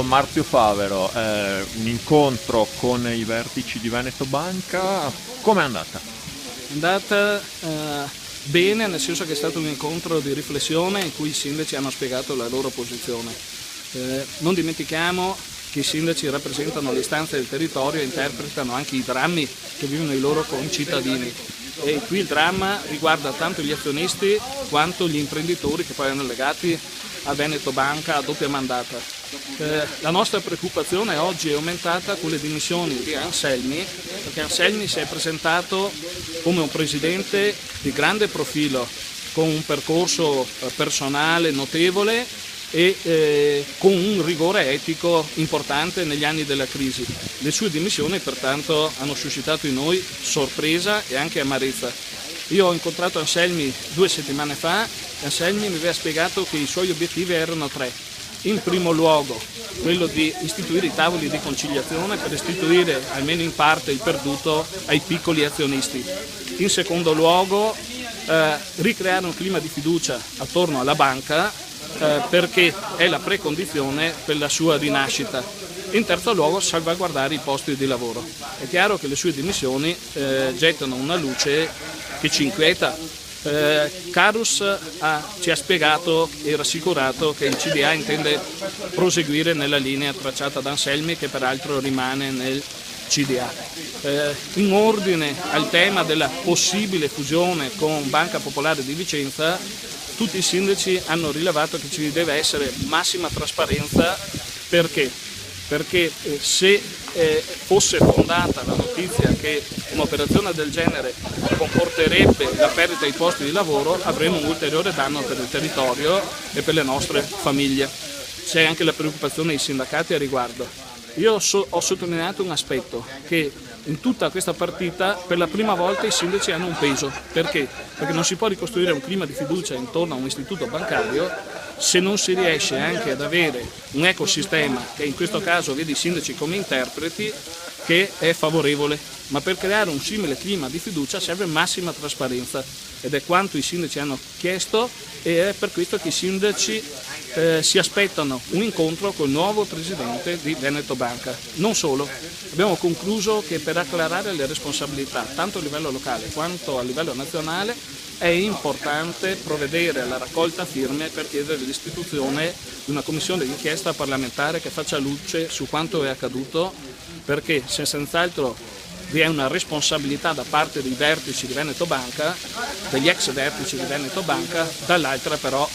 Marzio Favero, un incontro con i vertici di Veneto Banca, com'è andata? È andata bene, nel senso che è stato un incontro di riflessione in cui i sindaci hanno spiegato la loro posizione. Non dimentichiamo che i sindaci rappresentano le istanze del territorio e interpretano anche i drammi che vivono i loro concittadini. E qui il dramma riguarda tanto gli azionisti quanto gli imprenditori che poi hanno legati a Veneto Banca a doppia mandata. La nostra preoccupazione oggi è aumentata con le dimissioni di Anselmi, perché Anselmi si è presentato come un presidente di grande profilo, con un percorso personale notevole e con un rigore etico importante negli anni della crisi. Le sue dimissioni pertanto hanno suscitato in noi sorpresa e anche amarezza. Io ho incontrato Anselmi 2 settimane fa e Anselmi mi aveva spiegato che i suoi obiettivi erano 3. In primo luogo quello di istituire i tavoli di conciliazione per restituire almeno in parte il perduto ai piccoli azionisti. In secondo luogo ricreare un clima di fiducia attorno alla banca perché è la precondizione per la sua rinascita. In terzo luogo salvaguardare i posti di lavoro. È chiaro che le sue dimissioni gettano una luce che ci inquieta. Carus ci ha spiegato e rassicurato che il CDA intende proseguire nella linea tracciata da Anselmi, che peraltro rimane nel CDA. In ordine al tema della possibile fusione con Banca Popolare di Vicenza, tutti i sindaci hanno rilevato che ci deve essere massima trasparenza. Perché? Perché se fosse fondata la notizia che un'operazione del genere comporterebbe la perdita di posti di lavoro, avremo un ulteriore danno per il territorio e per le nostre famiglie. C'è anche la preoccupazione dei sindacati a riguardo. Io ho sottolineato un aspetto, che in tutta questa partita per la prima volta i sindaci hanno un peso. Perché? Perché non si può ricostruire un clima di fiducia intorno a un istituto bancario se non si riesce anche ad avere un ecosistema che in questo caso vede i sindaci come interpreti, che è favorevole. Ma per creare un simile clima di fiducia serve massima trasparenza ed è quanto i sindaci hanno chiesto, e è per questo che i sindaci si aspettano un incontro col nuovo presidente di Veneto Banca. Non solo, abbiamo concluso che per acclarare le responsabilità tanto a livello locale quanto a livello nazionale è importante provvedere alla raccolta firme per chiedere l'istituzione di una commissione di inchiesta parlamentare che faccia luce su quanto è accaduto, perché senz'altro vi è una responsabilità da parte dei vertici di Veneto Banca, degli ex vertici di Veneto Banca, dall'altra però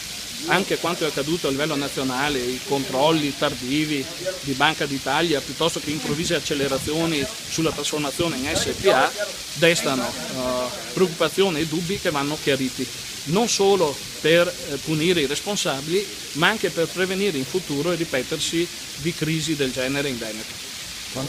anche quanto è accaduto a livello nazionale, i controlli tardivi di Banca d'Italia piuttosto che improvvise accelerazioni sulla trasformazione in SPA destano preoccupazioni e dubbi che vanno chiariti, non solo per punire i responsabili ma anche per prevenire in futuro il ripetersi di crisi del genere in Veneto.